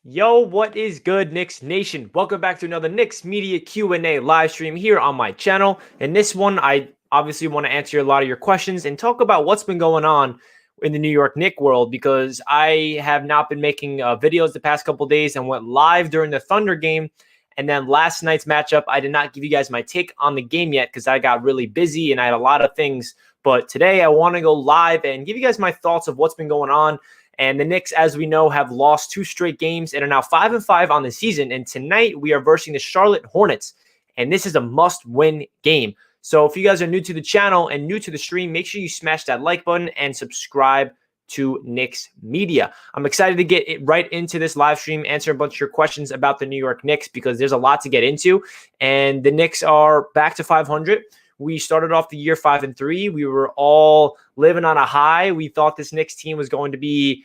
Yo, what is good, Knicks Nation? Welcome back to another Knicks Media Q&A live stream here on my channel. In this one, I obviously want to answer a lot of your questions and talk about what's been going on in the New York Knicks world because I have not been making videos the past couple days and went live during the Thunder game. And then last night's matchup, I did not give you guys my take on the game yet because I got really busy and I had a lot of things. But today I want to go live and give you guys my thoughts of what's been going on. And the Knicks, as we know, have lost 2 straight games and are now 5-5 on the season. And tonight we are versing the Charlotte Hornets. And this is a must-win game. So if you guys are new to the channel and new to the stream, make sure you smash that like button and subscribe to Knicks Media. I'm excited to get right into this live stream, answer a bunch of your questions about the New York Knicks because there's a lot to get into. And the Knicks are back to 500. We started off the year 5-3. We were all living on a high. We thought this Knicks team was going to be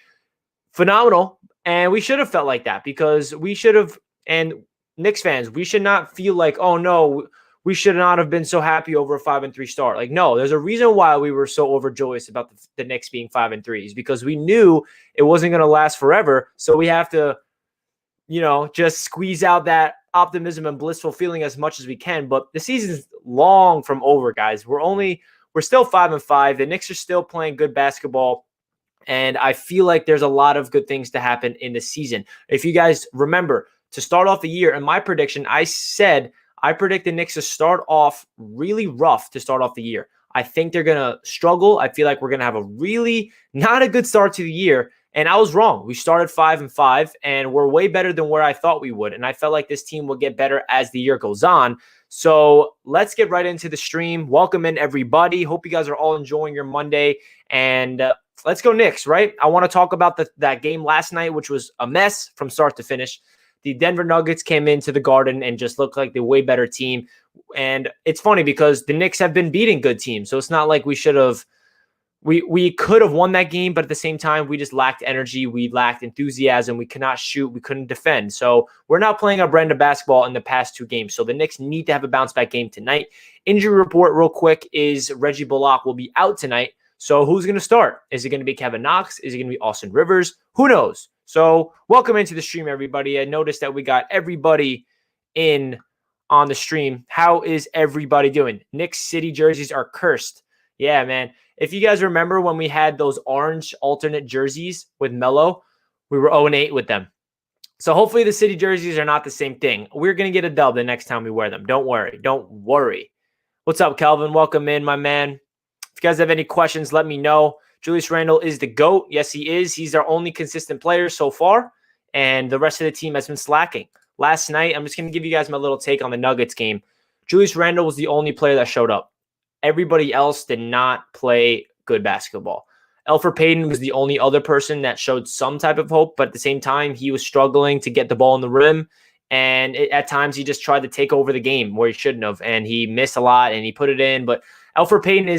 phenomenal, and we should have felt like that because we should have, and Knicks fans, we should not feel like, oh no, we should not have been so happy over a 5-3 start. Like, no, there's a reason why we were so overjoyous about the Knicks being 5-3 is because we knew it wasn't going to last forever. So we have to, just squeeze out that optimism and blissful feeling as much as we can. But the season's long from over, guys. We're still 5-5. The Knicks are still playing good basketball. And I feel like there's a lot of good things to happen in the season. If you guys remember, to start off the year, in my prediction, I said I predict the Knicks to start off really rough to start off the year. I think they're going to struggle. I feel like we're going to have a really not a good start to the year. And I was wrong. We started 5-5, and we're way better than where I thought we would. And I felt like this team will get better as the year goes on. So let's get right into the stream. Welcome in, everybody. Hope you guys are all enjoying your Monday. And let's go Knicks, right? I want to talk about that game last night, which was a mess from start to finish. The Denver Nuggets came into the Garden and just looked like the way better team. And it's funny because the Knicks have been beating good teams. So it's not like we should have – we could have won that game, but at the same time, we just lacked energy. We lacked enthusiasm. We could not shoot. We couldn't defend. So we're not playing our brand of basketball in the past 2 games. So the Knicks need to have a bounce-back game tonight. Injury report real quick is Reggie Bullock will be out tonight. So who's going to start? Is it going to be Kevin Knox? Is it going to be Austin Rivers? Who knows? So welcome into the stream, everybody. I noticed that we got everybody in on the stream. How is everybody doing? Knicks City jerseys are cursed. Yeah, man. If you guys remember when we had those orange alternate jerseys with Melo, we were 0-8 with them. So hopefully the City jerseys are not the same thing. We're going to get a dub the next time we wear them. Don't worry. Don't worry. What's up, Kelvin? Welcome in, my man. If you guys have any questions, let me know. Julius Randle is the GOAT. Yes, he is. He's our only consistent player so far, and the rest of the team has been slacking. Last night, I'm just going to give you guys my little take on the Nuggets game. Julius Randle was the only player that showed up. Everybody else did not play good basketball. Elfrid Payton was the only other person that showed some type of hope, but at the same time, he was struggling to get the ball in the rim, and at times he just tried to take over the game where he shouldn't have, and he missed a lot, and he put it in. But Elfrid Payton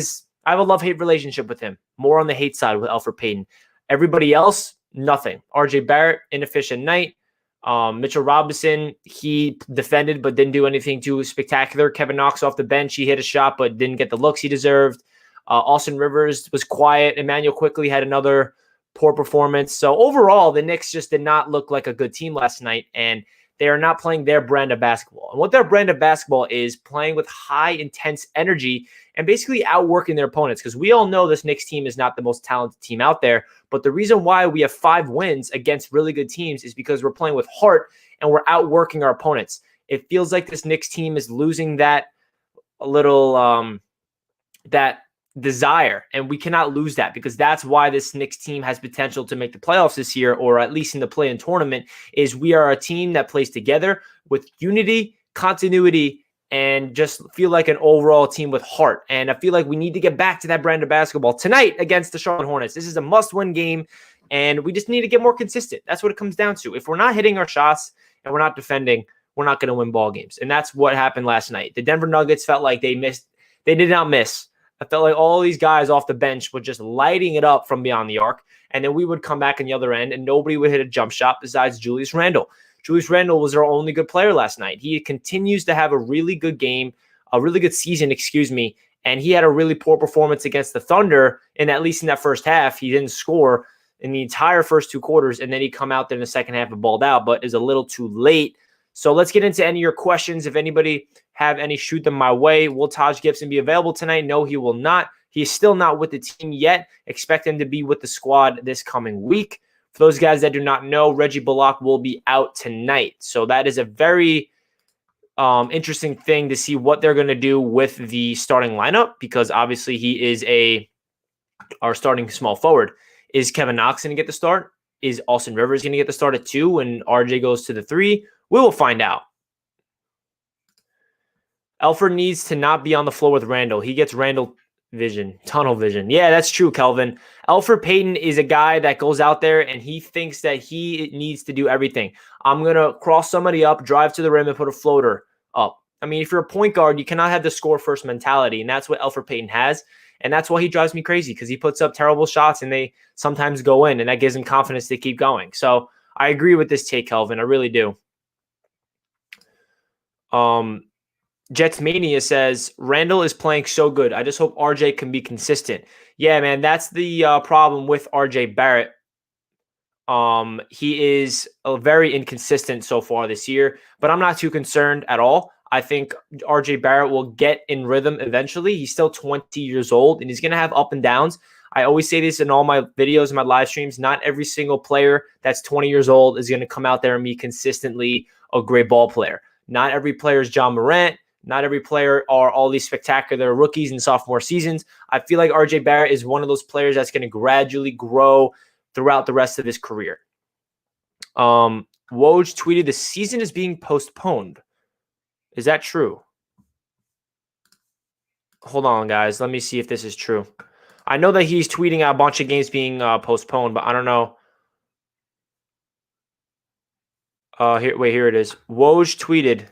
I have a love-hate relationship with him. More on the hate side with Elfrid Payton. Everybody else, nothing. RJ Barrett, inefficient night. Mitchell Robinson, he defended but didn't do anything too spectacular. Kevin Knox off the bench, he hit a shot but didn't get the looks he deserved. Austin Rivers was quiet. Immanuel Quickley had another poor performance. So overall, the Knicks just did not look like a good team last night, and they are not playing their brand of basketball. And what their brand of basketball is playing with high, intense energy and basically outworking their opponents. Because we all know this Knicks team is not the most talented team out there. But the reason why we have 5 wins against really good teams is because we're playing with heart and we're outworking our opponents. It feels like this Knicks team is losing that little that desire, and we cannot lose that because that's why this Knicks team has potential to make the playoffs this year, or at least in the play-in tournament, is we are a team that plays together with unity, continuity, and just feel like an overall team with heart. And I feel like we need to get back to that brand of basketball tonight against the Charlotte Hornets. This is a must-win game, and we just need to get more consistent. That's what it comes down to. If we're not hitting our shots and we're not defending, we're not going to win ball games. And that's what happened last night. The Denver Nuggets felt like they did not miss. I felt like all these guys off the bench were just lighting it up from beyond the arc. And then we would come back on the other end and nobody would hit a jump shot besides Julius Randle. Julius Randle was our only good player last night. He continues to have a really good game, a really good season, and he had a really poor performance against the Thunder, and at least in that first half, he didn't score. in the entire first 2 quarters, and then he come out there in the second half and balled out, but is a little too late. So let's get into any of your questions. If anybody have any, shoot them my way. Will Taj Gibson be available tonight? No, he will not. He's still not with the team yet. Expect him to be with the squad this coming week. For those guys that do not know, Reggie Bullock will be out tonight. So that is a very interesting thing to see what they're going to do with the starting lineup, because obviously he is our starting small forward. Is Kevin Knox going to get the start? Is Austin Rivers going to get the start at 2 when RJ goes to the 3? We will find out. Elford needs to not be on the floor with Randle. He gets Randle vision, tunnel vision. Yeah, that's true, Kelvin. Elfrid Payton is a guy that goes out there and he thinks that he needs to do everything. I'm going to cross somebody up, drive to the rim, and put a floater up. I mean, if you're a point guard, you cannot have the score first mentality, and that's what Elfrid Payton has. And that's why he drives me crazy, because he puts up terrible shots and they sometimes go in, and that gives him confidence to keep going. So I agree with this take, Kelvin. I really do. Jets Mania says, Randle is playing so good. I just hope RJ can be consistent. Yeah, man, that's the problem with RJ Barrett. He is very inconsistent so far this year, but I'm not too concerned at all. I think RJ Barrett will get in rhythm eventually. He's still 20 years old, and he's going to have up and downs. I always say this in all my videos and my live streams. Not every single player that's 20 years old is going to come out there and be consistently a great ball player. Not every player is John Morant. Not every player are all these spectacular rookies and sophomore seasons. I feel like RJ Barrett is one of those players that's going to gradually grow throughout the rest of his career. Woj tweeted, the season is being postponed. Is that true? Hold on, guys. Let me see if this is true. I know that he's tweeting out a bunch of games being postponed, but I don't know. Here it is. Woj tweeted,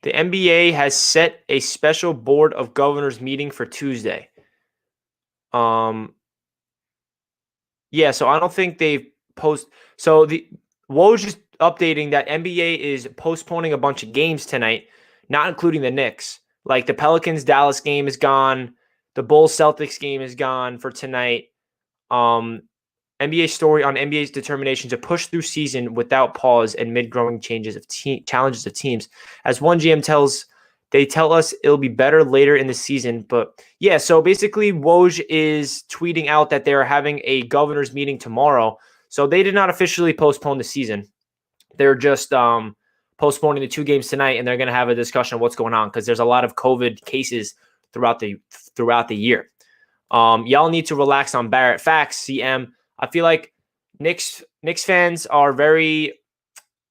the NBA has set a special board of governors meeting for Tuesday. Yeah, so I don't think they've So the Woj is updating that NBA is postponing a bunch of games tonight, not including the Knicks. Like the Pelicans-Dallas game is gone. The Bulls-Celtics game is gone for tonight. NBA story on NBA's determination to push through season without pause amid growing challenges of teams. As one GM they tell us it'll be better later in the season. But yeah, so basically Woj is tweeting out that they're having a governor's meeting tomorrow. So they did not officially postpone the season. They're just postponing the 2 games tonight, and they're going to have a discussion of what's going on, because there's a lot of COVID cases throughout the year. Y'all need to relax on Barrett. Facts, CM. I feel like Knicks fans are very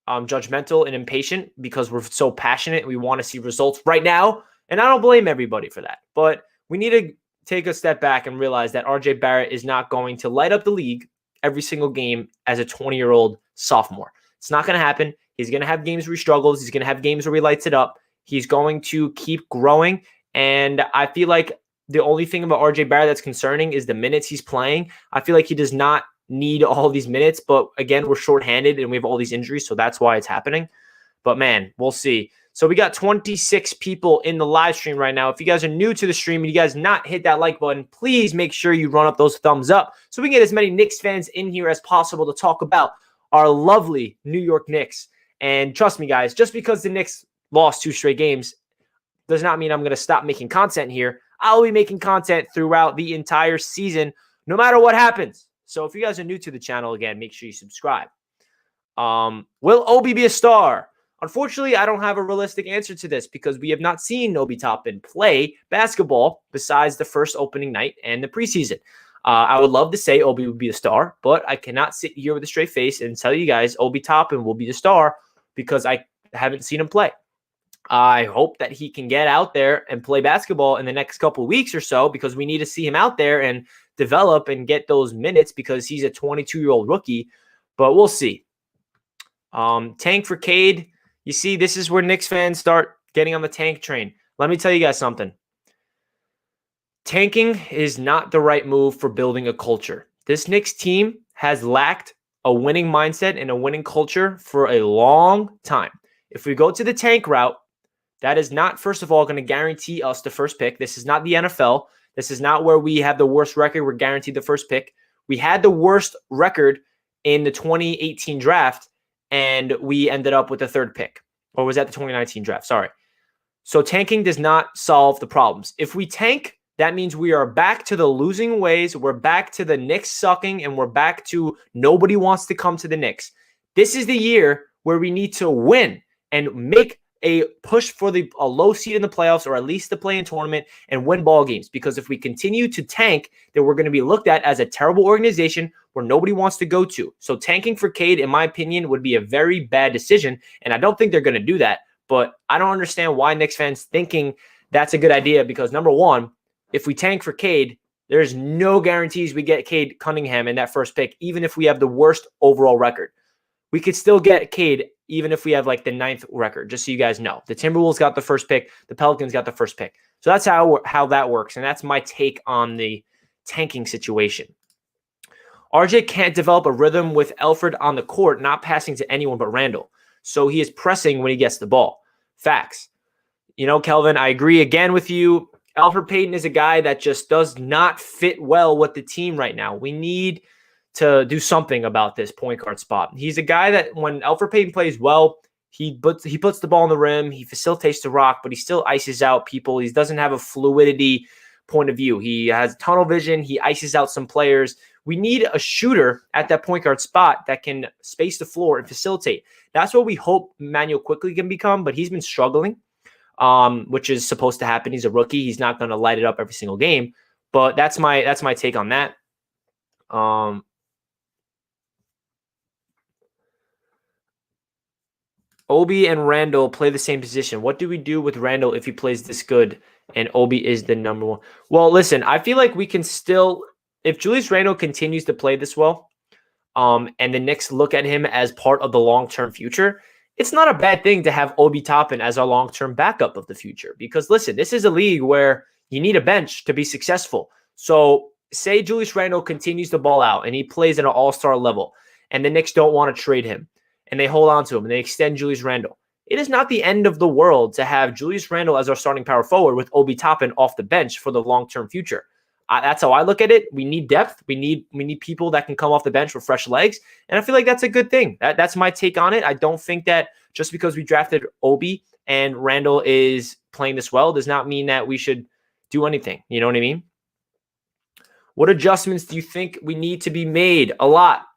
judgmental and impatient because we're so passionate. We want to see results right now, and I don't blame everybody for that. But we need to take a step back and realize that RJ Barrett is not going to light up the league every single game as a 20-year-old sophomore. It's not going to happen. He's going to have games where he struggles. He's going to have games where he lights it up. He's going to keep growing, and I feel like the only thing about RJ Barrett that's concerning is the minutes he's playing. I feel like he does not need all these minutes, but again, we're shorthanded and we have all these injuries, so that's why it's happening. But man, we'll see. So we got 26 people in the live stream right now. If you guys are new to the stream and you guys not hit that like button, please make sure you run up those thumbs up so we can get as many Knicks fans in here as possible to talk about our lovely New York Knicks. And trust me, guys, just because the Knicks lost 2 straight games does not mean I'm going to stop making content here. I'll be making content throughout the entire season, no matter what happens. So if you guys are new to the channel, again, make sure you subscribe. Will Obi be a star? Unfortunately, I don't have a realistic answer to this because we have not seen Obi Toppin play basketball besides the first opening night and the preseason. I would love to say Obi would be a star, but I cannot sit here with a straight face and tell you guys Obi Toppin will be the star because I haven't seen him play. I hope that he can get out there and play basketball in the next couple of weeks or so because we need to see him out there and develop and get those minutes because he's a 22-year-old rookie, but we'll see. Tank for Cade. You see, this is where Knicks fans start getting on the tank train. Let me tell you guys something. Tanking is not the right move for building a culture. This Knicks team has lacked a winning mindset and a winning culture for a long time. If we go to the tank route, that is not, first of all, going to guarantee us the first pick. This is not the NFL. This is not where we have the worst record. We're guaranteed the first pick. We had the worst record in the 2018 draft, and we ended up with the third pick. Or was that the 2019 draft? Sorry. So tanking does not solve the problems. If we tank, that means we are back to the losing ways. We're back to the Knicks sucking, and we're back to nobody wants to come to the Knicks. This is the year where we need to win and make a push for a low seed in the playoffs, or at least the play-in tournament, and win ball games. Because if we continue to tank, then we're going to be looked at as a terrible organization where nobody wants to go to. So tanking for Cade, in my opinion, would be a very bad decision, and I don't think they're going to do that. But I don't understand why Knicks fans thinking that's a good idea, because number one, if we tank for Cade, there's no guarantees we get Cade Cunningham in that first pick, even if we have the worst overall record. We could still get Cade even if we have like the 9th record, just so you guys know. The Timberwolves got the first pick. The Pelicans got the first pick. So that's how that works, and that's my take on the tanking situation. RJ can't develop a rhythm with Elfrid on the court, not passing to anyone but Randle. So he is pressing when he gets the ball. Facts. You know, Kelvin, I agree again with you. Elfrid Payton is a guy that just does not fit well with the team right now. We need to do something about this point guard spot. He's a guy that when Elfrid Payton plays well, he puts the ball on the rim, he facilitates the rock, but he still ices out people. He doesn't have a fluidity point of view. He has tunnel vision. He ices out some players. We need a shooter at that point guard spot that can space the floor and facilitate. That's what we hope Immanuel Quickley can become, but he's been struggling, which is supposed to happen. He's a rookie. He's not going to light it up every single game, but that's my take on that. Obi and Randle play the same position. What do we do with Randle if he plays this good and Obi is the number one? Well, listen, I feel like we can still, if Julius Randle continues to play this well, and the Knicks look at him as part of the long-term future, it's not a bad thing to have Obi Toppin as our long-term backup of the future. Because listen, this is a league where you need a bench to be successful. So say Julius Randle continues to ball out and he plays at an all-star level, and the Knicks don't want to trade him, and they hold on to him, and they extend Julius Randle. It is not the end of the world to have Julius Randle as our starting power forward with Obi Toppin off the bench for the long-term future. That's how I look at it. We need depth. We need people that can come off the bench with fresh legs, and I feel like that's a good thing. That's my take on it. I don't think that just because we drafted Obi and Randle is playing this well does not mean that we should do anything. You know what I mean? What adjustments do you think we need to be made? A lot.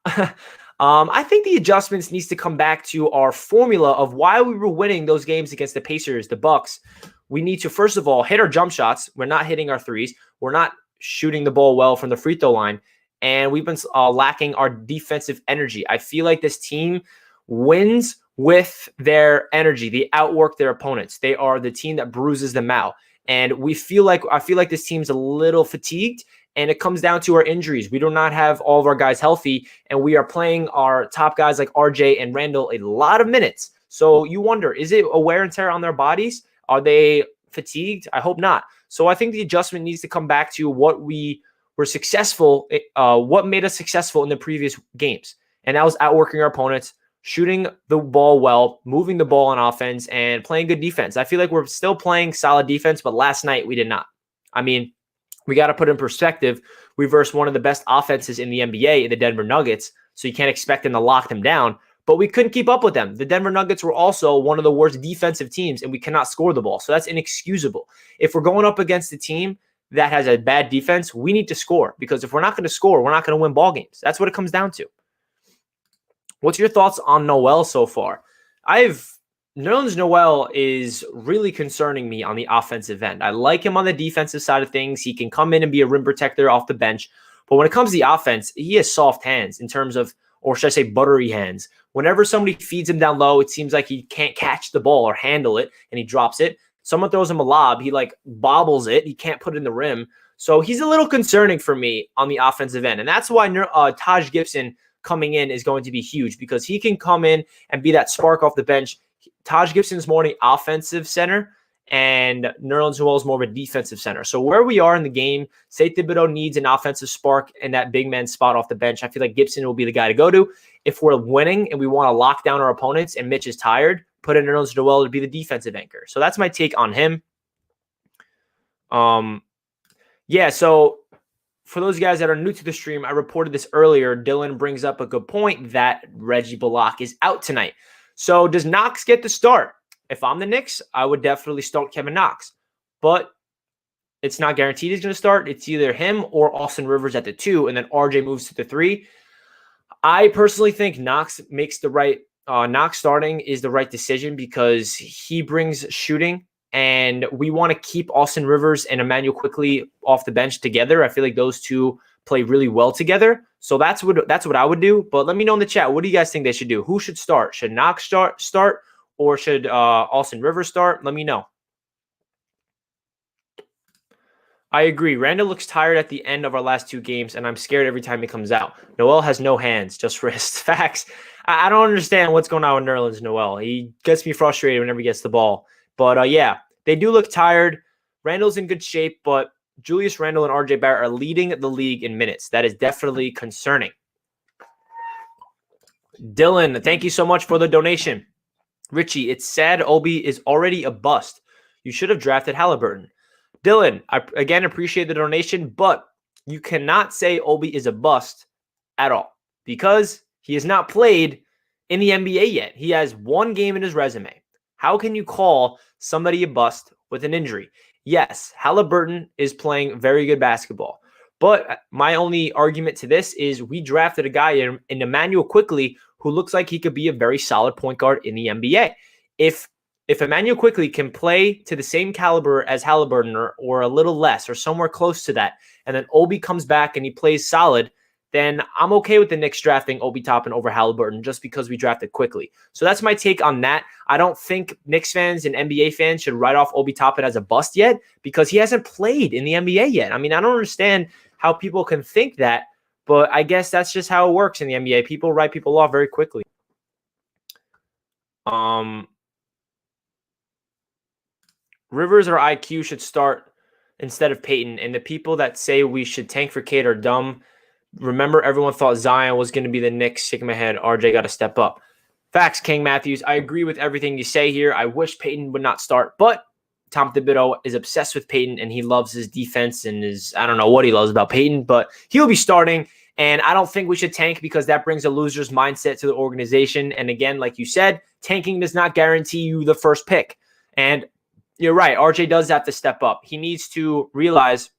I think the adjustments needs to come back to our formula of why we were winning those games against the Pacers, the Bucks. We need to, first of all, hit our jump shots. We're not hitting our threes. We're not shooting the ball well from the free throw line. And we've been lacking our defensive energy. I feel like this team wins with their energy. They outwork their opponents. They are the team that bruises them out. And I feel like this team's a little fatigued. And it comes down to our injuries. We do not have all of our guys healthy, and we are playing our top guys like RJ and Randle a lot of minutes. So you wonder, is it a wear and tear on their bodies? Are they fatigued? I hope not. So I think the adjustment needs to come back to what we were successful, what made us successful in the previous games. And that was outworking our opponents, shooting the ball well, moving the ball on offense, and playing good defense. I feel like we're still playing solid defense, but last night we did not. I mean, we got to put in perspective, we versed one of the best offenses in the NBA, the Denver Nuggets, so you can't expect them to lock them down, but we couldn't keep up with them. The Denver Nuggets were also one of the worst defensive teams, and we cannot score the ball, so that's inexcusable. If we're going up against a team that has a bad defense, we need to score, because if we're not going to score, we're not going to win ball games. That's what it comes down to. What's your thoughts on Noel so far? Nerlens Noel is really concerning me on the offensive end. I like him on the defensive side of things. He can come in and be a rim protector off the bench. But when it comes to the offense, he has soft hands in terms of, or should I say buttery hands. Whenever somebody feeds him down low, it seems like he can't catch the ball or handle it, and he drops it. Someone throws him a lob, he like bobbles it. He can't put it in the rim. So he's a little concerning for me on the offensive end. And that's why Taj Gibson coming in is going to be huge, because he can come in and be that spark off the bench. Taj Gibson is more an offensive center, and Nerlens Noel is more of a defensive center. So where we are in the game, say Thibodeau needs an offensive spark in that big man spot off the bench, I feel like Gibson will be the guy to go to. If we're winning and we want to lock down our opponents and Mitch is tired, put in Nerlens Noel to be the defensive anchor. So that's my take on him. Yeah, so for those guys that are new to the stream, I reported this earlier. Dylan brings up a good point that Reggie Bullock is out tonight. So does Knox get the start? If I'm the Knicks, I would definitely start Kevin Knox. But it's not guaranteed he's going to start. It's either him or Austin Rivers at the 2, and then RJ moves to the 3. I personally think Knox makes the right Knox starting is the right decision because he brings shooting, and we want to keep Austin Rivers and Immanuel Quickley off the bench together. I feel like those two play really well together. So that's what I would do. But let me know in the chat, what do you guys think they should do? Who should start? Should Knox start or should Austin Rivers start? Let me know. I agree. Randle looks tired at the end of our last 2 games, and I'm scared every time he comes out. Noel has no hands, just wrists. Facts. I don't understand what's going on with Nerlens Noel. He gets me frustrated whenever he gets the ball. But, yeah, they do look tired. Randle's in good shape, but Julius Randle and RJ Barrett are leading the league in minutes. That is definitely concerning. Dylan, thank you so much for the donation. Richie, it's sad Obi is already a bust. You should have drafted Halliburton. Dylan, I again appreciate the donation, but you cannot say Obi is a bust at all because he has not played in the NBA yet. He has 1 game in his resume. How can you call somebody a bust with an injury? Yes, Halliburton is playing very good basketball, but my only argument to this is we drafted a guy in Immanuel Quickley who looks like he could be a very solid point guard in the NBA. If Immanuel Quickley can play to the same caliber as Halliburton or a little less or somewhere close to that, and then Obi comes back and he plays solid, then I'm okay with the Knicks drafting Obi Toppin over Halliburton just because we drafted Quickley. So that's my take on that. I don't think Knicks fans and NBA fans should write off Obi Toppin as a bust yet because he hasn't played in the NBA yet. I mean, I don't understand how people can think that, but I guess that's just how it works in the NBA. People write people off very quickly. Rivers or IQ should start instead of Peyton. And the people that say we should tank for Cade are dumb. Remember, everyone thought Zion was going to be the Knicks. Shaking my head. RJ got to step up. Facts, King Matthews. I agree with everything you say here. I wish Peyton would not start, but Tom Thibodeau is obsessed with Peyton, and he loves his defense and I don't know what he loves about Peyton, but he'll be starting. And I don't think we should tank because that brings a loser's mindset to the organization. And again, like you said, tanking does not guarantee you the first pick. And you're right. RJ does have to step up. He needs to realize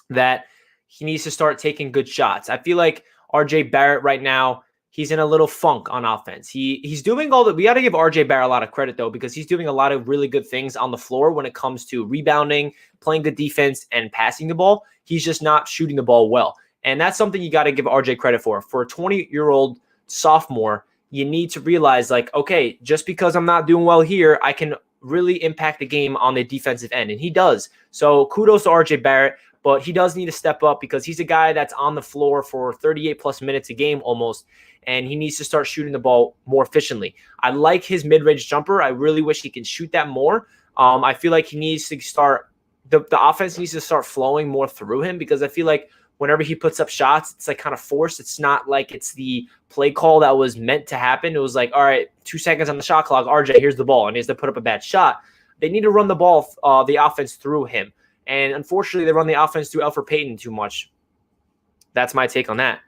that he needs to start taking good shots. I feel like RJ Barrett right now, he's in a little funk on offense. He's doing all that. We got to give RJ Barrett a lot of credit, though, because he's doing a lot of really good things on the floor when it comes to rebounding, playing good defense, and passing the ball. He's just not shooting the ball well. And that's something you got to give RJ credit for. For a 20-year-old sophomore, you need to realize, like, okay, just because I'm not doing well here, I can really impact the game on the defensive end, and he does. So kudos to RJ Barrett, but he does need to step up because he's a guy that's on the floor for 38 plus minutes a game almost, and he needs to start shooting the ball more efficiently. I like his mid-range jumper. I really wish he can shoot that more. I feel like he needs to start the offense needs to start flowing more through him because I feel like whenever he puts up shots, it's like kind of forced. It's not like it's the play call that was meant to happen. It was like, all right, 2 seconds on the shot clock. RJ, here's the ball. And he has to put up a bad shot. They need to run the ball, the offense through him. And unfortunately, they run the offense through Elfrid Payton too much. That's my take on that.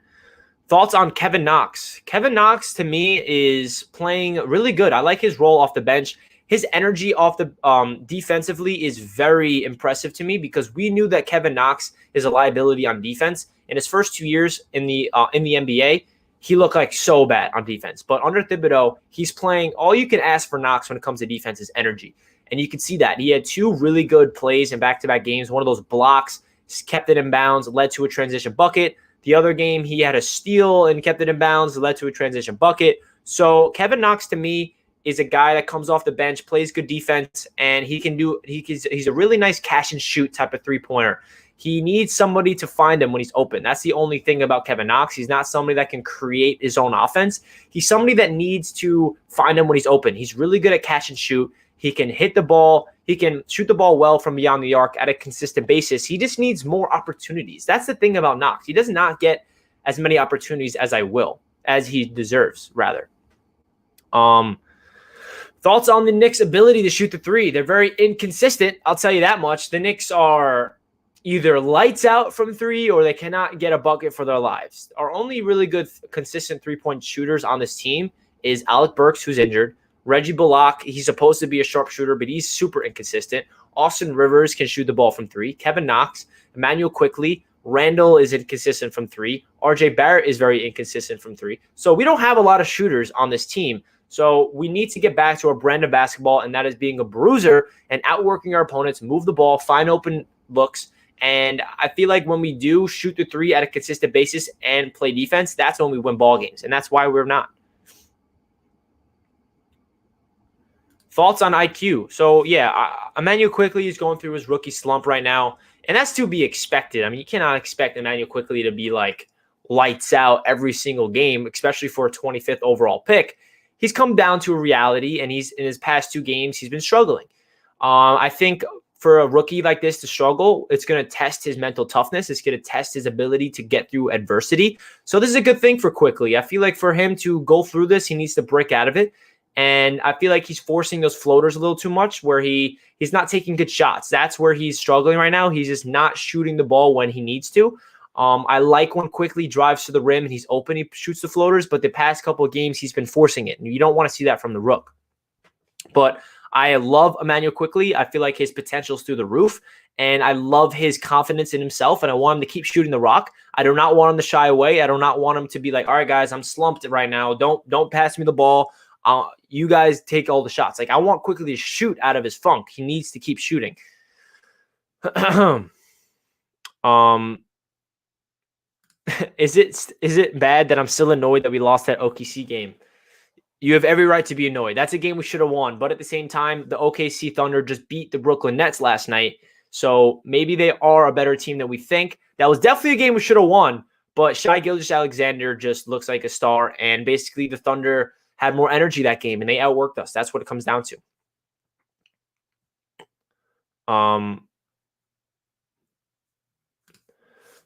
Thoughts on Kevin Knox? Kevin Knox, to me, is playing really good. I like his role off the bench. His energy off the defensively is very impressive to me because we knew that Kevin Knox is a liability on defense. In his first 2 years in the NBA, he looked like so bad on defense. But under Thibodeau, he's playing all you can ask for Knox when it comes to defense is energy. And you can see that. He had 2 really good plays in back-to-back games. One of those blocks kept it in bounds, led to a transition bucket. The other game, he had a steal and kept it in bounds, led to a transition bucket. So Kevin Knox, to me, is a guy that comes off the bench, plays good defense, and he's a really nice catch and shoot type of three-pointer. He needs somebody to find him when he's open. That's the only thing about Kevin Knox. He's not somebody that can create his own offense. He's somebody that needs to find him when he's open. He's really good at catch and shoot. He can hit the ball. He can shoot the ball well from beyond the arc at a consistent basis. He just needs more opportunities. That's the thing about Knox. He does not get as many opportunities as he deserves, rather. Thoughts on the Knicks' ability to shoot the three? They're very inconsistent. I'll tell you that much. The Knicks are either lights out from three or they cannot get a bucket for their lives. Our only really good, consistent three-point shooters on this team is Alec Burks, who's injured. Reggie Bullock, he's supposed to be a sharpshooter, but he's super inconsistent. Austin Rivers can shoot the ball from three. Kevin Knox, Immanuel Quickley, Randle is inconsistent from three. RJ Barrett is very inconsistent from three. So we don't have a lot of shooters on this team. So we need to get back to our brand of basketball, and that is being a bruiser and outworking our opponents, move the ball, find open looks. And I feel like when we do shoot the three at a consistent basis and play defense, that's when we win ball games. And that's why we're not. Thoughts on IQ? So, yeah, Immanuel Quickley is going through his rookie slump right now, and that's to be expected. I mean, you cannot expect Immanuel Quickley to be like lights out every single game, especially for a 25th overall pick. He's come down to a reality, and he's in his past 2 games, he's been struggling. I think for a rookie like this to struggle, it's going to test his mental toughness. It's going to test his ability to get through adversity. So this is a good thing for Quickley. I feel like for him to go through this, he needs to break out of it. And I feel like he's forcing those floaters a little too much where he's not taking good shots. That's where he's struggling right now. He's just not shooting the ball when he needs to. I like when Quickley drives to the rim and he's open, he shoots the floaters, but the past couple of games he's been forcing it. And you don't want to see that from the rook. But I love Immanuel Quickley. I feel like his potential's through the roof. And I love his confidence in himself. And I want him to keep shooting the rock. I do not want him to shy away. I do not want him to be like, all right, guys, I'm slumped right now. Don't pass me the ball. You guys take all the shots. Like, I want Quickley to shoot out of his funk. He needs to keep shooting. Is it bad that I'm still annoyed that we lost that OKC game? You have every right to be annoyed. That's a game we should have won. But at the same time, the OKC Thunder just beat the Brooklyn Nets last night. So maybe they are a better team than we think. That was definitely a game we should have won. But Shai Gilgeous-Alexander just looks like a star. And basically the Thunder had more energy that game, and they outworked us. That's what it comes down to.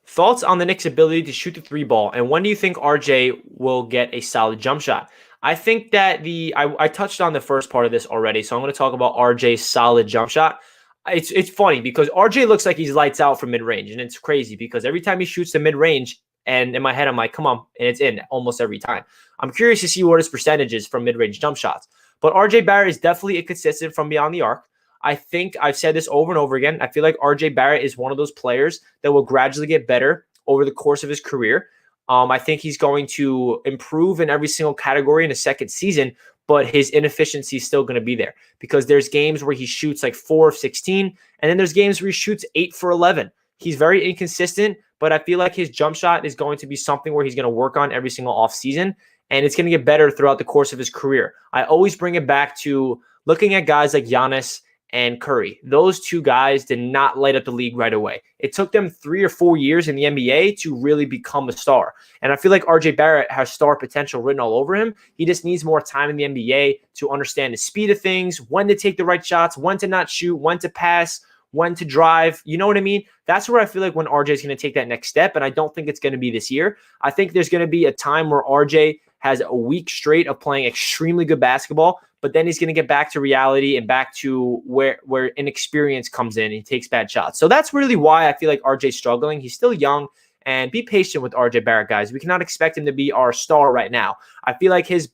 Thoughts on the Knicks' ability to shoot the 3 ball, and when do you think RJ will get a solid jump shot? I think that I touched on the first part of this already, so I'm going to talk about RJ's solid jump shot. It's funny because RJ looks like he's lights out from mid-range, and it's crazy because every time he shoots the mid-range, and in my head, I'm like, come on, and it's in almost every time. I'm curious to see what his percentage is from mid-range jump shots. But RJ Barrett is definitely inconsistent from beyond the arc. I think I've said this over and over again. I feel like RJ Barrett is one of those players that will gradually get better over the course of his career. I think he's going to improve in every single category in his second season, but his inefficiency is still going to be there because there's games where he shoots like 4 of 16, and then there's games where he shoots 8 for 11. He's very inconsistent, but I feel like his jump shot is going to be something where he's going to work on every single offseason, and it's going to get better throughout the course of his career. I always bring it back to looking at guys like Giannis and Curry. Those 2 guys did not light up the league right away. It took them 3 or 4 years in the NBA to really become a star. And I feel like RJ Barrett has star potential written all over him. He just needs more time in the NBA to understand the speed of things, when to take the right shots, when to not shoot, when to pass, when to drive. You know what I mean? That's where I feel like when RJ is going to take that next step. And I don't think it's going to be this year. I think there's going to be a time where RJ has a week straight of playing extremely good basketball, but then he's going to get back to reality and back to where inexperience comes in. He takes bad shots. So that's really why I feel like RJ's struggling. He's still young, and be patient with RJ Barrett, guys. We cannot expect him to be our star right now. I feel like his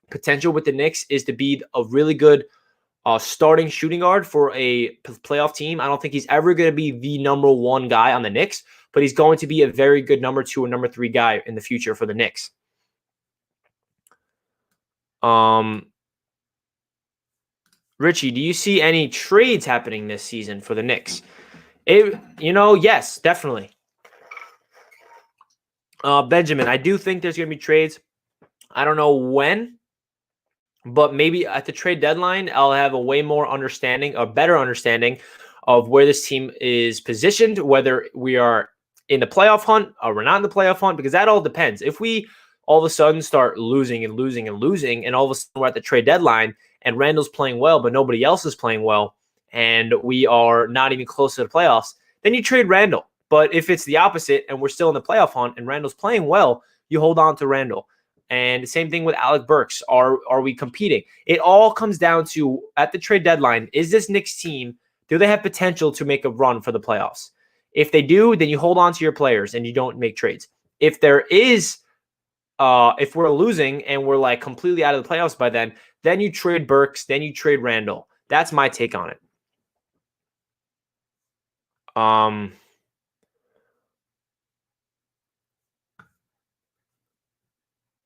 potential with the Knicks is to be a really good starting shooting guard for a playoff team. I don't think he's ever going to be the number 1 guy on the Knicks, but he's going to be a very good number 2 or number 3 guy in the future for the Knicks. Richie, do you see any trades happening this season for the Knicks? Yes, definitely. Benjamin, I do think there's going to be trades. I don't know when, but maybe at the trade deadline, I'll have a better understanding of where this team is positioned, whether we are in the playoff hunt or we're not in the playoff hunt, because that all depends. If we all of a sudden start losing, and all of a sudden we're at the trade deadline and Randle's playing well, but nobody else is playing well, and we are not even close to the playoffs, then you trade Randle. But if it's the opposite and we're still in the playoff hunt and Randle's playing well, you hold on to Randle. And the same thing with Alec Burks. Are we competing? It all comes down to, at the trade deadline, is this Knicks team, do they have potential to make a run for the playoffs? If they do, then you hold on to your players and you don't make trades. If there is, if we're losing and we're like completely out of the playoffs by then you trade Burks, then you trade Randle. That's my take on it.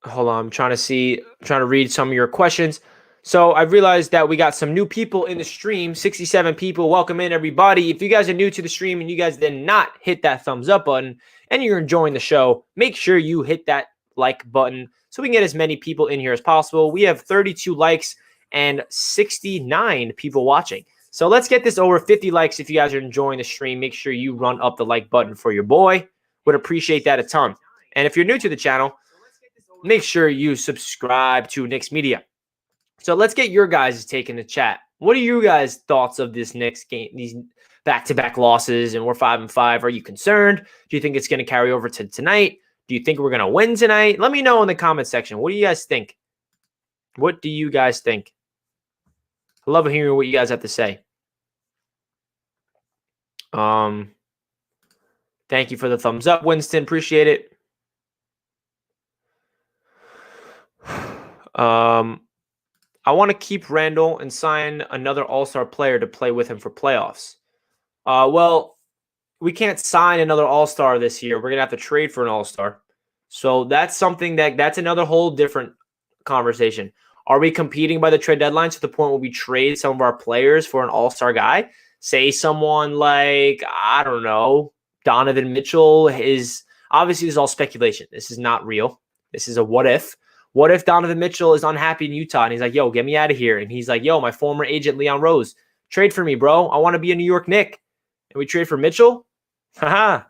Hold on, I'm trying to read some of your questions. So I've realized that we got some new people in the stream, 67 people. Welcome in, everybody. If you guys are new to the stream and you guys did not hit that thumbs up button and you're enjoying the show, make sure you hit that like button so we can get as many people in here as possible. We have 32 likes and 69 people watching. So let's get this over 50 likes. If you guys are enjoying the stream, make sure you run up the like button for your boy. Would appreciate that a ton. And if you're new to the channel, make sure you subscribe to Knicks Media. So let's get your guys' take in the chat. What are you guys' thoughts of this Knicks game, these back-to-back losses, and we're 5-5? Are you concerned? Do you think it's going to carry over to tonight? Do you think we're going to win tonight? Let me know in the comment section. What do you guys think? What do you guys think? I love hearing what you guys have to say. Thank you for the thumbs up, Winston. Appreciate it. I want to keep Randle and sign another all-star player to play with him for playoffs. Well, we can't sign another all-star this year. We're going to have to trade for an all-star. So that's something that's another whole different conversation. Are we competing by the trade deadline to the point where we trade some of our players for an all-star guy? Say someone like, I don't know, Donovan Mitchell is obviously this is all speculation. This is not real. This is a what if. What if Donovan Mitchell is unhappy in Utah and he's like, yo, get me out of here. And he's like, yo, my former agent, Leon Rose, trade for me, bro. I want to be a New York Knick. And we trade for Mitchell? Haha,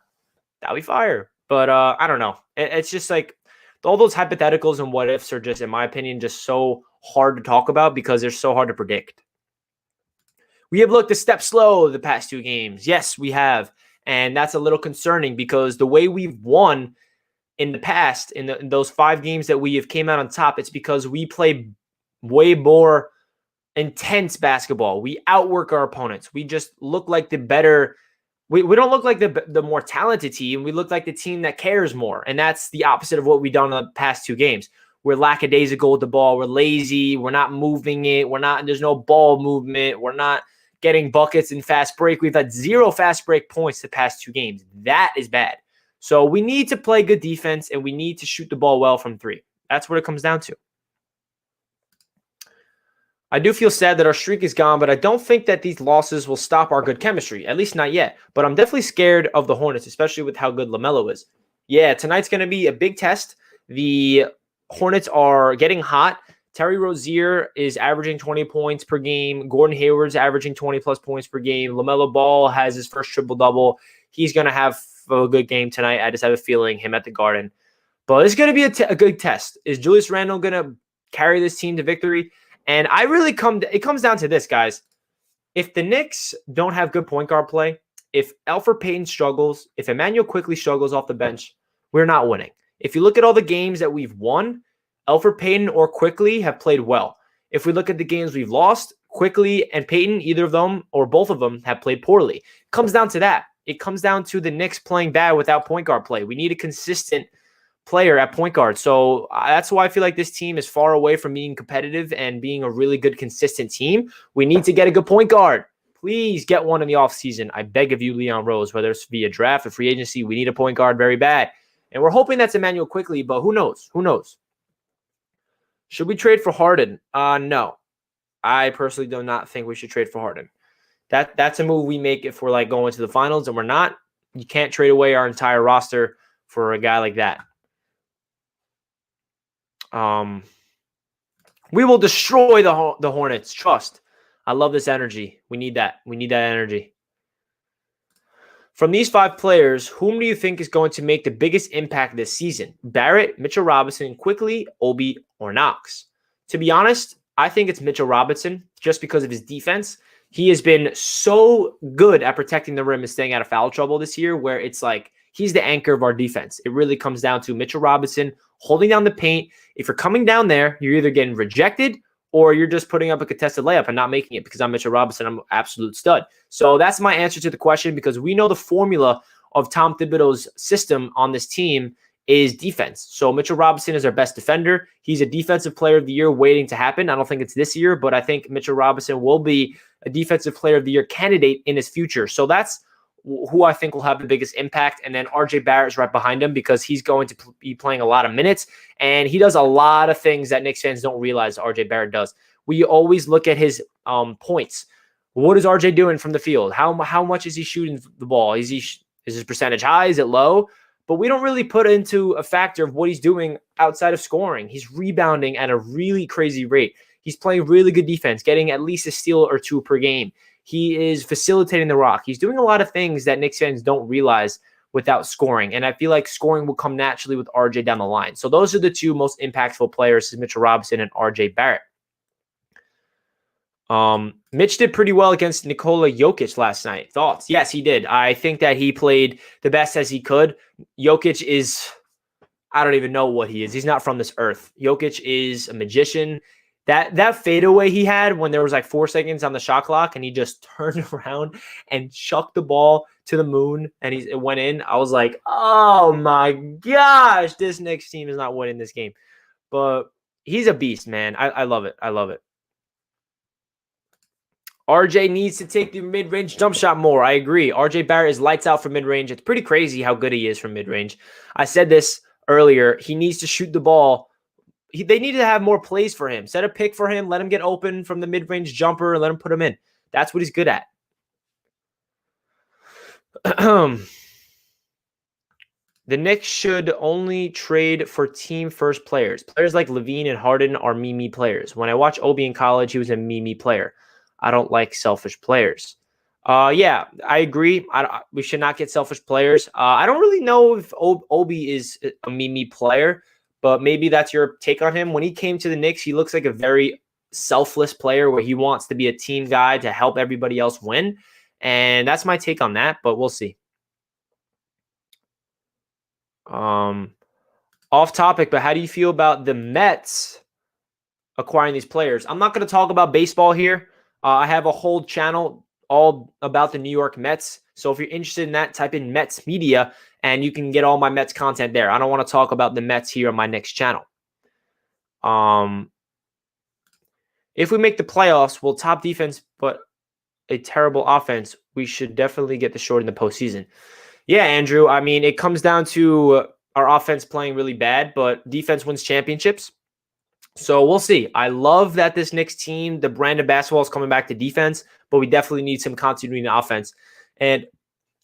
that'd be fire. But I don't know. It's just like all those hypotheticals and what ifs are just, in my opinion, just so hard to talk about because they're so hard to predict. We have looked a step slow the past 2 games. Yes, we have. And that's a little concerning because the way we've won in the past, in those 5 games that we have came out on top, it's because we play way more intense basketball. We outwork our opponents. We just look like the better. We don't look like the more talented team. We look like the team that cares more. And that's the opposite of what we've done in the past 2 games. We're lackadaisical with the ball. We're lazy. We're not moving it. There's no ball movement. We're not getting buckets in fast break. We've had 0 fast break points the past 2 games. That is bad. So we need to play good defense, and we need to shoot the ball well from 3. That's what it comes down to. I do feel sad that our streak is gone, but I don't think that these losses will stop our good chemistry, at least not yet. But I'm definitely scared of the Hornets, especially with how good LaMelo is. Yeah, tonight's going to be a big test. The Hornets are getting hot. Terry Rozier is averaging 20 points per game. Gordon Hayward's averaging 20-plus points per game. LaMelo Ball has his first triple-double. He's going to have a good game tonight. I just have a feeling him at the Garden. But it's going to be a good test. Is Julius Randle going to carry this team to victory? And it comes down to this, guys. If the Knicks don't have good point guard play, if Elfrid Payton struggles, if Immanuel Quickley struggles off the bench, we're not winning. If you look at all the games that we've won, Elfrid Payton or Quickley have played well. If we look at the games we've lost, Quickley and Payton, either of them or both of them have played poorly. It comes down to that. It comes down to the Knicks playing bad without point guard play. We need a consistent player at point guard. So that's why I feel like this team is far away from being competitive and being a really good, consistent team. We need to get a good point guard. Please get one in the offseason. I beg of you, Leon Rose, whether it's via draft or free agency, we need a point guard very bad. And we're hoping that's Immanuel Quickley, but who knows? Who knows? Should we trade for Harden? No. I personally do not think we should trade for Harden. That's a move we make if we're like going to the finals, and we're not. You can't trade away our entire roster for a guy like that. We will destroy the Hornets. Trust. I love this energy. We need that. We need that energy. From these 5 players, whom do you think is going to make the biggest impact this season? Barrett, Mitchell Robinson, Quickley, Obi, or Knox? To be honest, I think it's Mitchell Robinson just because of his defense. He has been so good at protecting the rim and staying out of foul trouble this year, where it's like he's the anchor of our defense. It really comes down to Mitchell Robinson holding down the paint. If you're coming down there, you're either getting rejected or you're just putting up a contested layup and not making it because I'm Mitchell Robinson. I'm an absolute stud. So that's my answer to the question, because we know the formula of Tom Thibodeau's system on this team is defense. So Mitchell Robinson is our best defender. He's a defensive player of the year waiting to happen. I don't think it's this year, but I think Mitchell Robinson will be a defensive player of the year candidate in his future. So that's who I think will have the biggest impact. And then RJ Barrett is right behind him because he's going to be playing a lot of minutes, and he does a lot of things that Knicks fans don't realize RJ Barrett does. We always look at his points. What is RJ doing from the field? How much is he shooting the ball? Is his percentage high? Is it low? But we don't really put into a factor of what he's doing outside of scoring. He's rebounding at a really crazy rate. He's playing really good defense, getting at least a steal or two per game. He is facilitating the rock. He's doing a lot of things that Knicks fans don't realize without scoring. And I feel like scoring will come naturally with RJ down the line. So those are the two most impactful players, Mitchell Robinson and RJ Barrett. Mitch did pretty well against Nikola Jokic last night. Thoughts? Yes, he did. I think that he played the best as he could. Jokic is, I don't even know what he is. He's not from this earth. Jokic is a magician. That fadeaway he had when there was like 4 seconds on the shot clock and he just turned around and chucked the ball to the moon and it went in. I was like, oh my gosh, this Knicks team is not winning this game. But he's a beast, man. I love it. I love it. RJ needs to take the mid-range jump shot more. I agree. RJ Barrett is lights out for mid-range. It's pretty crazy how good he is from mid-range. I said this earlier. He needs to shoot the ball. They need to have more plays for him. Set a pick for him. Let him get open from the mid-range jumper and let him put him in. That's what he's good at. The Knicks should only trade for team first players. Players like Levine and Harden are me players. When I watched Obi in college, he was a me player. I don't like selfish players. Yeah, I agree. We should not get selfish players. I don't really know if Obi is a me player, but maybe that's your take on him. When he came to the Knicks, he looks like a very selfless player where he wants to be a team guy to help everybody else win. And that's my take on that, but we'll see. Off topic, but how do you feel about the Mets acquiring these players? I'm not going to talk about baseball here. I have a whole channel all about the New York Mets. So if you're interested in that, type in Mets Media and you can get all my Mets content there. I don't want to talk about the Mets here on my next channel. If we make the playoffs, we'll top defense, but a terrible offense. We should definitely get the short in the postseason. Yeah, Andrew. I mean, it comes down to our offense playing really bad, but defense wins championships. So we'll see. I love that this Knicks team, the brand of basketball is coming back to defense, but we definitely need some continuity in offense. And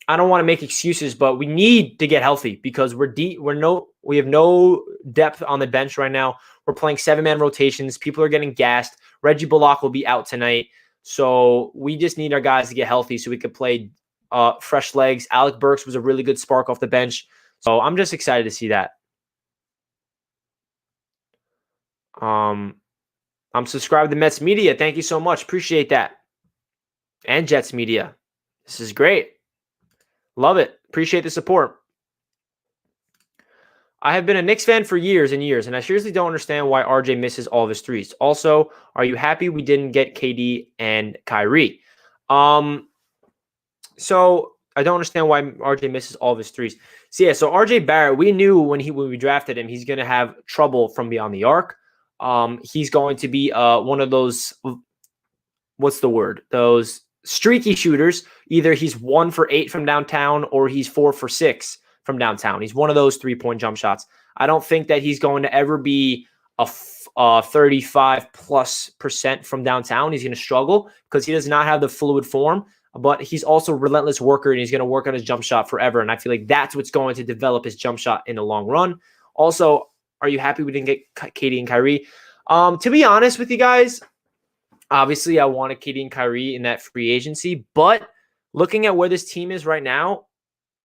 I don't want to make excuses, but we need to get healthy because we're deep. We have no depth on the bench right now. We're playing 7-man rotations. People are getting gassed. Reggie Bullock will be out tonight. So we just need our guys to get healthy so we could play fresh legs. Alec Burks was a really good spark off the bench. So I'm just excited to see that. I'm subscribed to Mets Media. Thank you so much. Appreciate that. And Jets Media. This is great. Love it. Appreciate the support. I have been a Knicks fan for years and years, and I seriously don't understand why RJ misses all of his threes. Also, are you happy we didn't get KD and Kyrie? So I don't understand why RJ misses all of his threes. So yeah, so RJ Barrett, we knew when we drafted him, he's going to have trouble from beyond the arc. He's going to be one of those, what's the word? Those streaky shooters. Either he's 1 for 8 from downtown or he's 4 for 6 from downtown. He's one of those 3-point jump shots. I don't think that he's going to ever be a 35+% from downtown. He's going to struggle because he does not have the fluid form, but he's also a relentless worker and he's going to work on his jump shot forever. And I feel like that's what's going to develop his jump shot in the long run. Also, are you happy we didn't get KD and Kyrie? To be honest with you guys, obviously I wanted KD and Kyrie in that free agency, but looking at where this team is right now,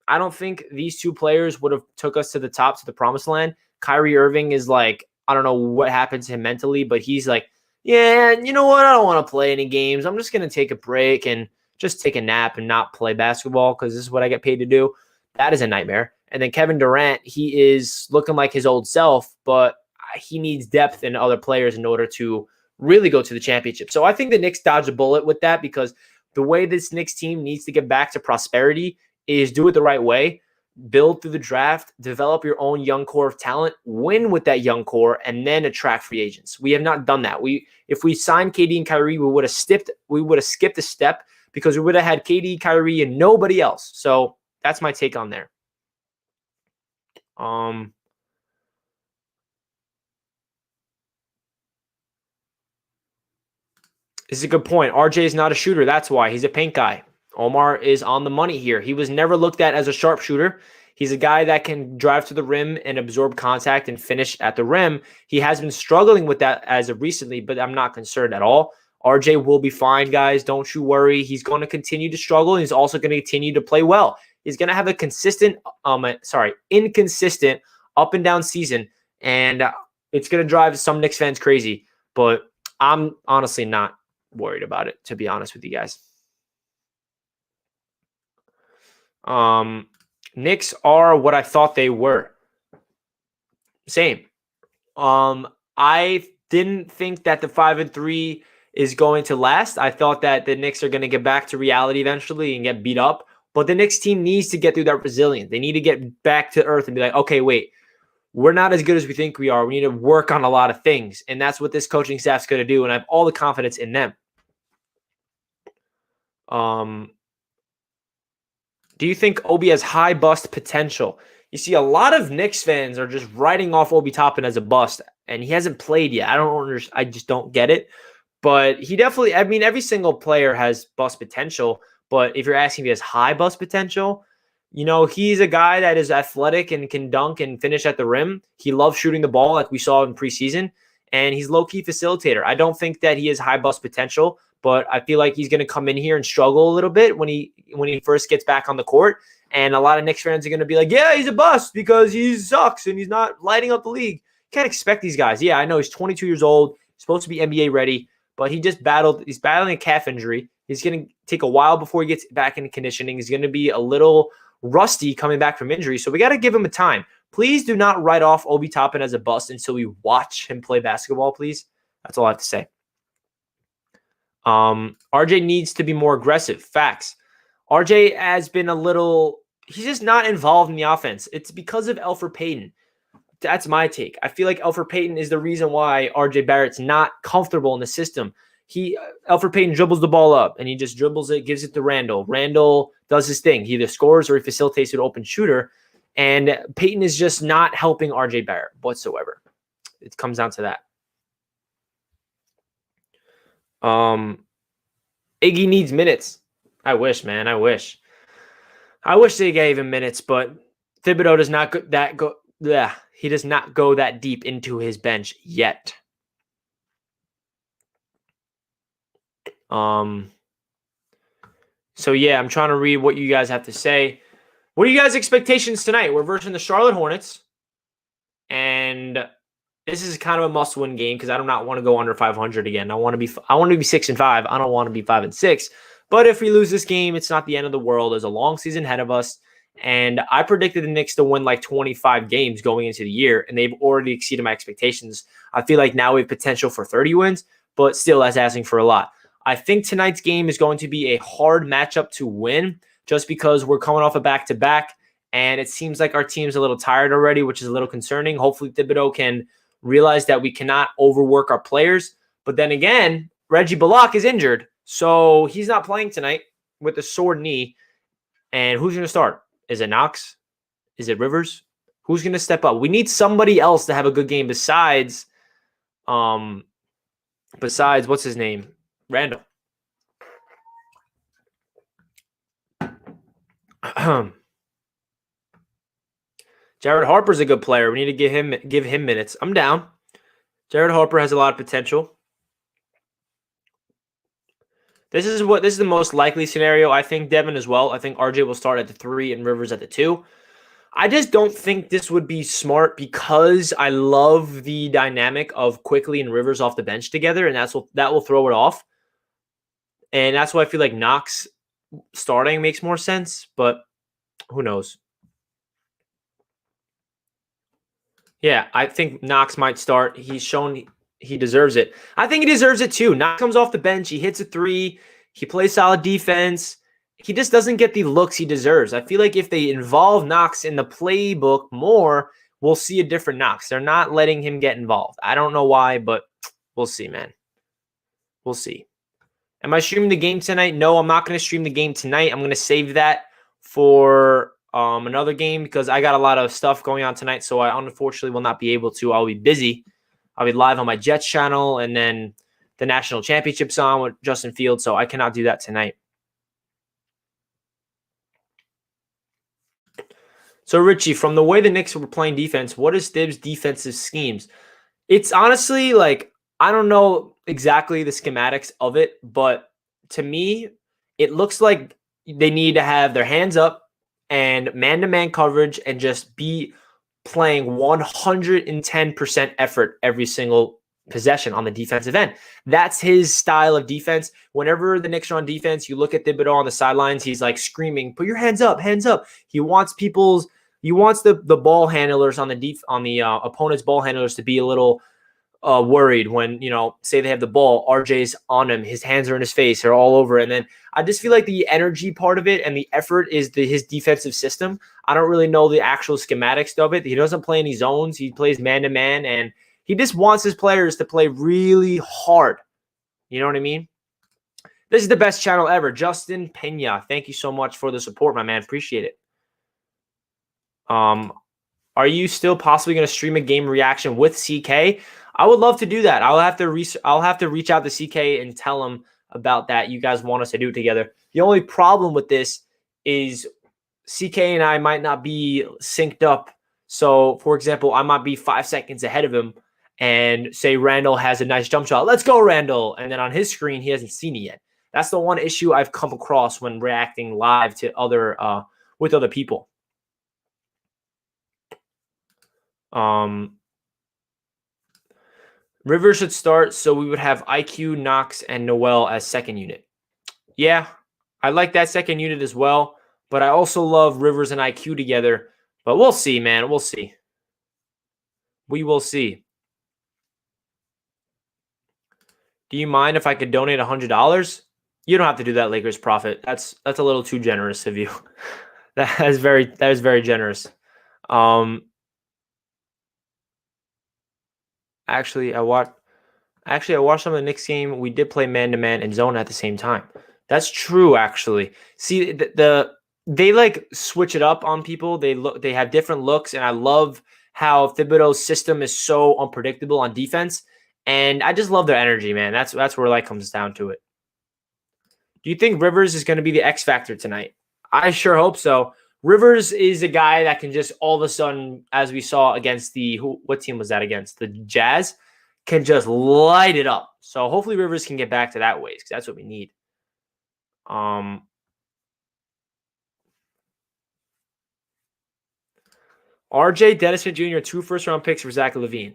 I don't think these two players would have took us to the top, to the promised land. Kyrie Irving is like, I don't know what happened to him mentally, but he's like, yeah, you know what? I don't want to play any games. I'm just going to take a break and just take a nap and not play basketball because this is what I get paid to do. That is a nightmare. And then Kevin Durant, he is looking like his old self, but he needs depth in other players in order to really go to the championship. So I think the Knicks dodged a bullet with that, because the way this Knicks team needs to get back to prosperity is do it the right way. Build through the draft, develop your own young core of talent, win with that young core, and then attract free agents. We have not done that. If we signed KD and Kyrie, we would have skipped a step, because we would have had KD, Kyrie, and nobody else. So that's my take on there. This is a good point. RJ is not a shooter. That's why. He's a paint guy. Omar is on the money here. He was never looked at as a sharpshooter. He's a guy that can drive to the rim and absorb contact and finish at the rim. He has been struggling with that as of recently, but I'm not concerned at all. RJ will be fine, guys. Don't you worry. He's going to continue to struggle. He's also going to continue to play well. He's going to have a inconsistent up and down season, and it's going to drive some Knicks fans crazy, but I'm honestly not worried about it, to be honest with you guys. Knicks are what I thought they were. Same. I didn't think that the 5-3 is going to last. I thought that the Knicks are going to get back to reality eventually and get beat up. But the Knicks team needs to get through that resilience. They need to get back to earth and be like, okay, wait, we're not as good as we think we are. We need to work on a lot of things. And that's what this coaching staff's going to do. And I have all the confidence in them. Do you think Obi has high bust potential? You see, a lot of Knicks fans are just writing off Obi Toppin as a bust, and he hasn't played yet. I just don't get it. But he definitely, I mean, every single player has bust potential. But if you're asking if he has high bust potential, you know, he's a guy that is athletic and can dunk and finish at the rim. He loves shooting the ball like we saw in preseason, and he's low-key facilitator. I don't think that he has high bust potential, but I feel like he's going to come in here and struggle a little bit when he first gets back on the court. And a lot of Knicks fans are going to be like, yeah, he's a bust because he sucks and he's not lighting up the league. Can't expect these guys. Yeah, I know he's 22 years old, supposed to be NBA ready, but he's battling a calf injury. He's going to take a while before he gets back into conditioning. He's going to be a little rusty coming back from injury, so we got to give him a time. Please do not write off Obi Toppin as a bust until we watch him play basketball, please. That's all I have to say. RJ needs to be more aggressive. Facts. RJ has been he's just not involved in the offense. It's because of Elfrid Payton. That's my take. I feel like Elfrid Payton is the reason why RJ Barrett's not comfortable in the system. Elfrid Payton dribbles the ball up and he just dribbles it, gives it to Randle. Randle does his thing. He either scores or he facilitates an open shooter. And Payton is just not helping RJ Barrett whatsoever. It comes down to that. Iggy needs minutes. I wish, man. I wish they gave him minutes, but Thibodeau does not go he does not go that deep into his bench yet. So yeah, I'm trying to read what you guys have to say. What are you guys' expectations tonight? We're versus the Charlotte Hornets, and this is kind of a must-win game because I do not want to go under 500 again. I want to be 6-5. I don't want to be 5-6. But if we lose this game, it's not the end of the world. There's a long season ahead of us, and I predicted the Knicks to win like 25 games going into the year, and they've already exceeded my expectations. I feel like now we have potential for 30 wins, but still that's asking for a lot. I think tonight's game is going to be a hard matchup to win just because we're coming off a back-to-back, and it seems like our team's a little tired already, which is a little concerning. Hopefully Thibodeau can realize that we cannot overwork our players. But then again, Reggie Bullock is injured, so he's not playing tonight with a sore knee. And who's going to start? Is it Knox? Is it Rivers? Who's going to step up? We need somebody else to have a good game besides what's his name? Randle. Jared Harper's a good player. We need to give him minutes. I'm down. Jared Harper has a lot of potential. This is the most likely scenario. I think Devin as well. I think RJ will start at the 3 and Rivers at the 2. I just don't think this would be smart because I love the dynamic of Quickley and Rivers off the bench together, and that will throw it off. And that's why I feel like Knox starting makes more sense, but who knows? Yeah, I think Knox might start. He's shown he deserves it. I think he deserves it too. Knox comes off the bench. He hits a three. He plays solid defense. He just doesn't get the looks he deserves. I feel like if they involve Knox in the playbook more, we'll see a different Knox. They're not letting him get involved. I don't know why, but we'll see, man. We'll see. Am I streaming the game tonight? No, I'm not going to stream the game tonight. I'm going to save that for another game because I got a lot of stuff going on tonight, so I unfortunately will not be able to. I'll be busy. I'll be live on my Jets channel, and then the national championship's on with Justin Fields, so I cannot do that tonight. So, Richie, from the way the Knicks were playing defense, what is Thibs' defensive schemes? It's honestly like, I don't know exactly the schematics of it, but to me, it looks like they need to have their hands up and man-to-man coverage and just be playing 110% effort every single possession on the defensive end. That's his style of defense. Whenever the Knicks are on defense, you look at Thibodeau on the sidelines, he's like screaming, "Put your hands up, hands up." He wants the ball handlers on the opponent's ball handlers to be a little worried when, say they have the ball, RJ's on him, his hands are in his face, they're all over. And then I just feel like the energy part of it and the effort is his defensive system. I don't really know the actual schematics of it. He doesn't play any zones. He plays man-to-man, and he just wants his players to play really hard. You know what I mean? This is the best channel ever. Justin Pena, thank you so much for the support, my man. Appreciate it. Are you still possibly going to stream a game reaction with CK? I would love to do that. I'll have to reach out to CK and tell him about that. You guys want us to do it together. The only problem with this is CK and I might not be synced up. So, for example, I might be 5 seconds ahead of him and say Randle has a nice jump shot. Let's go, Randle. And then on his screen, he hasn't seen it yet. That's the one issue I've come across when reacting live to with other people. Rivers should start, so we would have IQ, Knox, and Noel as second unit. Yeah, I like that second unit as well, but I also love Rivers and IQ together. But we'll see, man. We'll see. We will see. Do you mind if I could donate $100? You don't have to do that, Lakers Prophet. That's a little too generous of you. That is very generous. Actually, I watched some of the Knicks game. We did play man-to-man and zone at the same time. That's true, actually. See, they like switch it up on people. They have different looks, and I love how Thibodeau's system is so unpredictable on defense. And I just love their energy, man. That's where it comes down to it. Do you think Rivers is going to be the X factor tonight? I sure hope so. Rivers is a guy that can just all of a sudden, as we saw against what team was that against? The Jazz, can just light it up. So hopefully Rivers can get back to that ways because that's what we need. RJ, Dennis Smith Jr., 2 first-round picks for Zach LaVine.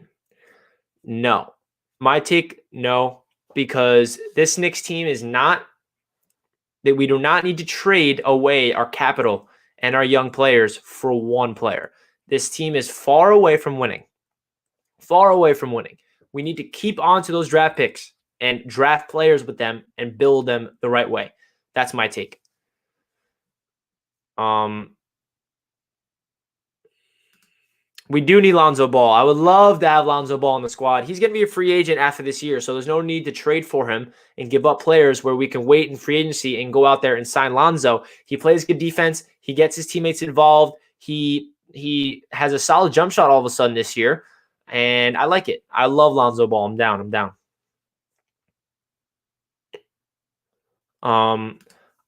No. My take, no, because this Knicks team is not that we do not need to trade away our capital and our young players for one player. This team is far away from winning. Far away from winning. We need to keep on to those draft picks and draft players with them and build them the right way. That's my take. We do need Lonzo Ball. I would love to have Lonzo Ball in the squad. He's going to be a free agent after this year, so there's no need to trade for him and give up players where we can wait in free agency and go out there and sign Lonzo. He plays good defense. He gets his teammates involved. He has a solid jump shot all of a sudden this year, and I like it. I love Lonzo Ball. I'm down.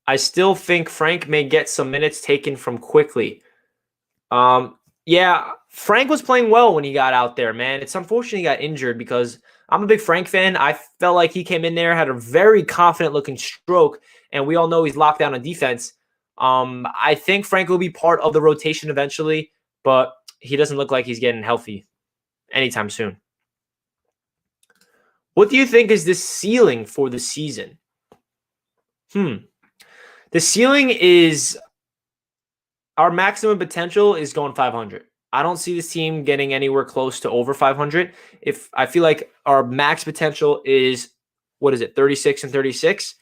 I still think Frank may get some minutes taken from Quickley. Yeah, Frank was playing well when he got out there, man. It's unfortunate he got injured because I'm a big Frank fan. I felt like he came in there, had a very confident-looking stroke, and we all know he's locked down on defense. I think Frank will be part of the rotation eventually, but he doesn't look like he's getting healthy anytime soon. What do you think is the ceiling for the season? The ceiling is our maximum potential is going 500. I don't see this team getting anywhere close to over 500. If I feel like our max potential is, what is it, 36 and 36?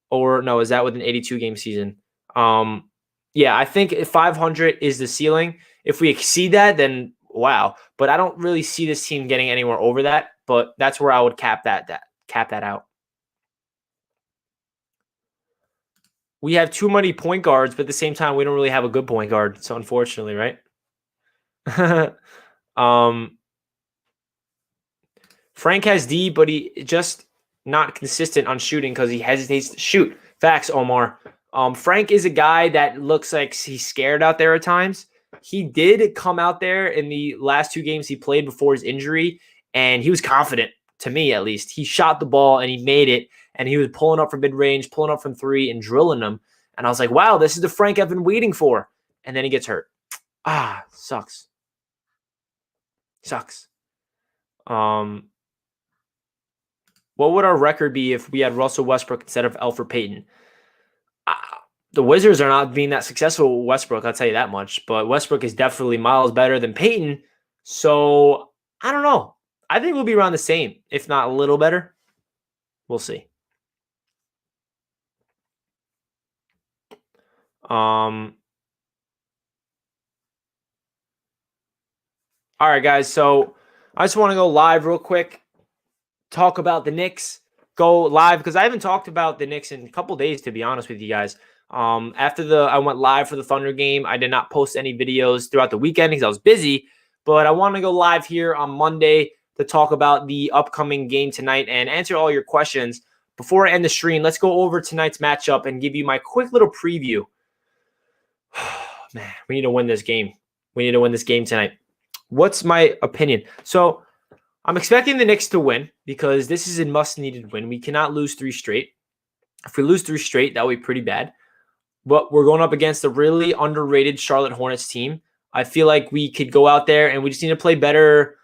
Or no, is that with an 82 game season? Yeah, I think if 500 is the ceiling. If we exceed that, then wow. But I don't really see this team getting anywhere over that. But that's where I would cap that out. We have too many point guards, but at the same time, we don't really have a good point guard. So unfortunately, right? Frank has D, but he just not consistent on shooting because he hesitates to shoot. Facts, Omar. Frank is a guy that looks like he's scared out there at times. He did come out there in the last 2 games he played before his injury, and he was confident, to me at least. He shot the ball, and he made it, and he was pulling up from mid-range, pulling up from 3, and drilling them. And I was like, wow, this is the Frank I've been waiting for. And then he gets hurt. Sucks. Sucks. What would our record be if we had Russell Westbrook instead of Elfrid Payton? The Wizards are not being that successful with Westbrook, I'll tell you that much. But Westbrook is definitely miles better than Payton. So, I don't know. I think we'll be around the same, if not a little better. We'll see. All right, guys. So, I just want to go live real quick. Talk about the Knicks. Go live because I haven't talked about the Knicks in a couple days, to be honest with you guys. After I went live for the Thunder game, I did not post any videos throughout the weekend because I was busy. But I want to go live here on Monday to talk about the upcoming game tonight and answer all your questions. Before I end the stream, let's go over tonight's matchup and give you my quick little preview. Man, we need to win this game. We need to win this game tonight. What's my opinion? So I'm expecting the Knicks to win because this is a must-needed win. We cannot lose 3 straight. If we lose 3 straight, that would be pretty bad. But we're going up against a really underrated Charlotte Hornets team. I feel like we could go out there and we just need to play better.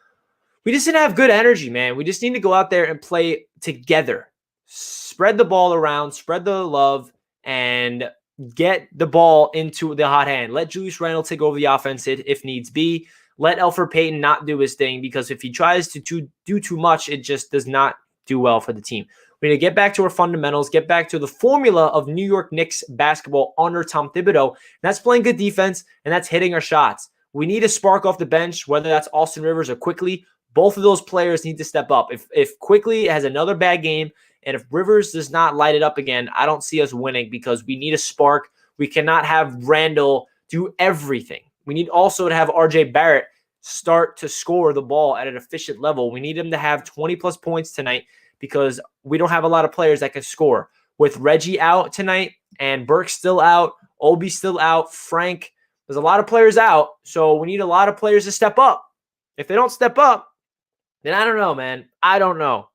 We just need to have good energy, man. We just need to go out there and play together. Spread the ball around, spread the love, and get the ball into the hot hand. Let Julius Randle take over the offense if needs be. Let Elfrid Payton not do his thing because if he tries to do too much, it just does not do well for the team. We need to get back to our fundamentals, get back to the formula of New York Knicks basketball under Tom Thibodeau. And that's playing good defense, and that's hitting our shots. We need a spark off the bench, whether that's Austin Rivers or Quickley. Both of those players need to step up. If Quickley has another bad game, and if Rivers does not light it up again, I don't see us winning because we need a spark. We cannot have Randle do everything. We need also to have RJ Barrett start to score the ball at an efficient level. We need him to have 20-plus points tonight because we don't have a lot of players that can score. With Reggie out tonight and Burke still out, Obi still out, Frank, there's a lot of players out, so we need a lot of players to step up. If they don't step up, then I don't know, man. I don't know.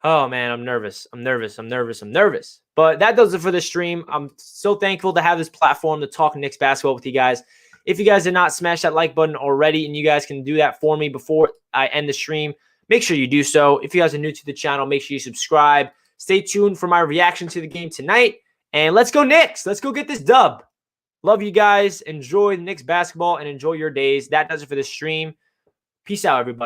Oh, man, I'm nervous. But that does it for the stream. I'm so thankful to have this platform to talk Knicks basketball with you guys. If you guys did not smash that like button already and you guys can do that for me before I end the stream, make sure you do so. If you guys are new to the channel, make sure you subscribe. Stay tuned for my reaction to the game tonight. And let's go Knicks. Let's go get this dub. Love you guys. Enjoy the Knicks basketball and enjoy your days. That does it for the stream. Peace out, everybody.